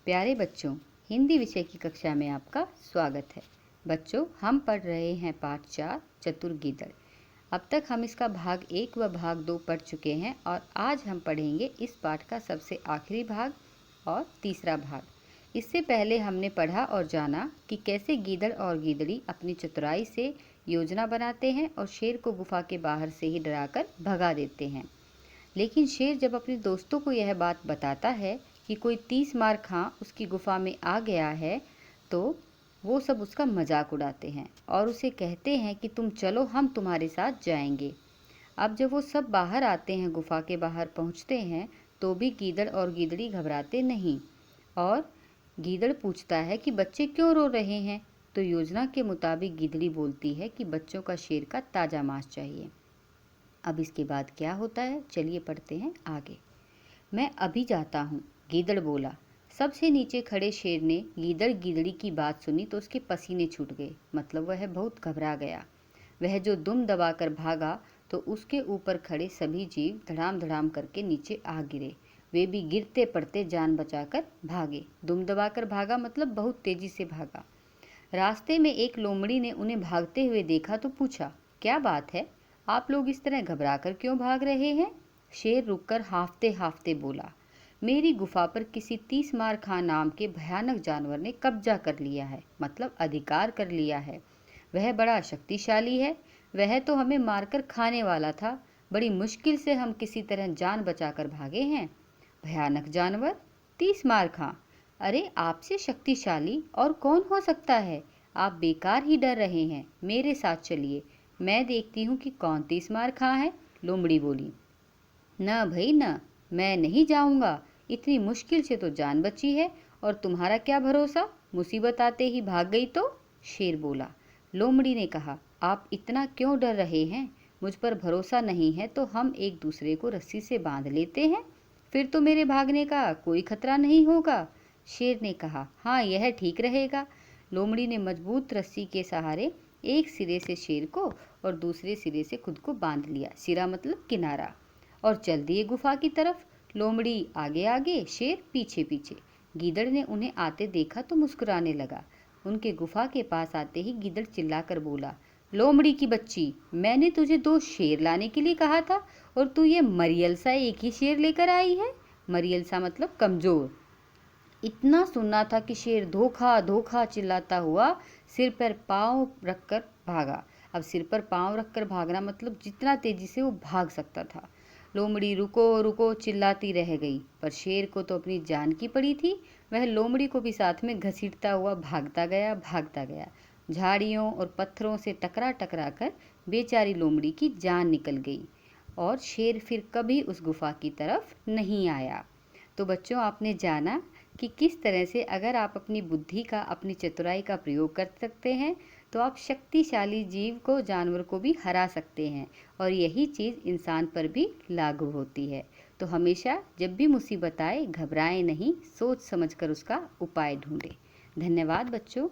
प्यारे बच्चों, हिंदी विषय की कक्षा में आपका स्वागत है। बच्चों, हम पढ़ रहे हैं पाठ 4 चतुर गीदड़। अब तक हम इसका भाग 1 व भाग 2 पढ़ चुके हैं और आज हम पढ़ेंगे इस पाठ का सबसे आखिरी भाग और तीसरा भाग। इससे पहले हमने पढ़ा और जाना कि कैसे गीदड़ और गीदड़ी अपनी चतुराई से योजना बनाते हैं और शेर को गुफा के बाहर से ही डराकर भगा देते हैं। लेकिन शेर जब अपने दोस्तों को यह बात बताता है कि कोई 30 मार खां उसकी गुफा में आ गया है, तो वो सब उसका मजाक उड़ाते हैं और उसे कहते हैं कि तुम चलो, हम तुम्हारे साथ जाएंगे। अब जब वो सब बाहर आते हैं, गुफा के बाहर पहुंचते हैं, तो भी गीदड़ और गीदड़ी घबराते नहीं। और गीदड़ पूछता है कि बच्चे क्यों रो रहे हैं, तो योजना के मुताबिक गीदड़ी बोलती है कि बच्चों का शेर का ताज़ा मांस चाहिए। अब इसके बाद क्या होता है, चलिए पढ़ते हैं आगे। मैं अभी जाता हूँ, गीदड़ बोला। सबसे नीचे खड़े शेर ने गीदड़ गीदड़ी की बात सुनी तो उसके पसीने छूट गए, मतलब वह बहुत घबरा गया। वह जो दुम दबाकर भागा तो उसके ऊपर खड़े सभी जीव धड़ाम धड़ाम करके नीचे आ गिरे। वे भी गिरते पड़ते जान बचाकर भागे। दुम दबाकर भागा मतलब बहुत तेजी से भागा। रास्ते में एक लोमड़ी ने उन्हें भागते हुए देखा तो पूछा, क्या बात है, आप लोग इस तरह घबरा कर क्यों भाग रहे हैं? शेर रुककर हांफते हांफते बोला, मेरी गुफा पर किसी 30 मार खां नाम के भयानक जानवर ने कब्जा कर लिया है, मतलब अधिकार कर लिया है। वह बड़ा शक्तिशाली है। वह तो हमें मारकर खाने वाला था। बड़ी मुश्किल से हम किसी तरह जान बचाकर भागे हैं। भयानक जानवर, 30 मार खां, अरे आपसे शक्तिशाली और कौन हो सकता है? आप बेकार ही डर रहे हैं। मेरे साथ चलिए, मैं देखती हूँ कि कौन 30 मार खां है। लोमड़ी बोली, न भई न, मैं नहीं जाऊंगा। इतनी मुश्किल से तो जान बची है, और तुम्हारा क्या भरोसा, मुसीबत आते ही भाग गई तो? शेर बोला। लोमड़ी ने कहा, आप इतना क्यों डर रहे हैं? मुझ पर भरोसा नहीं है तो हम एक दूसरे को रस्सी से बांध लेते हैं, फिर तो मेरे भागने का कोई खतरा नहीं होगा। शेर ने कहा, हाँ यह ठीक रहेगा। लोमड़ी ने मजबूत रस्सी के सहारे एक सिरे से शेर को और दूसरे सिरे से खुद को बांध लिया, सिरा मतलब किनारा, और चल दिए गुफा की तरफ। लोमड़ी आगे आगे, शेर पीछे पीछे। गीदड़ ने उन्हें आते देखा तो मुस्कुराने लगा। उनके गुफा के पास आते ही गीदड़ चिल्लाकर बोला, लोमड़ी की बच्ची, मैंने तुझे 2 शेर लाने के लिए कहा था और तू ये मरियल सा एक ही शेर लेकर आई है। मरियल सा मतलब कमजोर। इतना सुनना था कि शेर धोखा धोखा चिल्लाता हुआ सिर पर पांव रखकर भागा। अब सिर पर पांव रखकर भागना मतलब जितना तेजी से वो भाग सकता था। लोमड़ी रुको रुको चिल्लाती रह गई, पर शेर को तो अपनी जान की पड़ी थी। वह लोमड़ी को भी साथ में घसीटता हुआ भागता गया भागता गया। झाड़ियों और पत्थरों से टकरा टकरा कर बेचारी लोमड़ी की जान निकल गई और शेर फिर कभी उस गुफा की तरफ नहीं आया। तो बच्चों, आपने जाना कि किस तरह से अगर आप अपनी बुद्धि का, अपनी चतुराई का प्रयोग कर सकते हैं तो आप शक्तिशाली जीव को, जानवर को भी हरा सकते हैं। और यही चीज़ इंसान पर भी लागू होती है। तो हमेशा जब भी मुसीबत आए, घबराएं नहीं, सोच समझकर उसका उपाय ढूंढें। धन्यवाद बच्चों।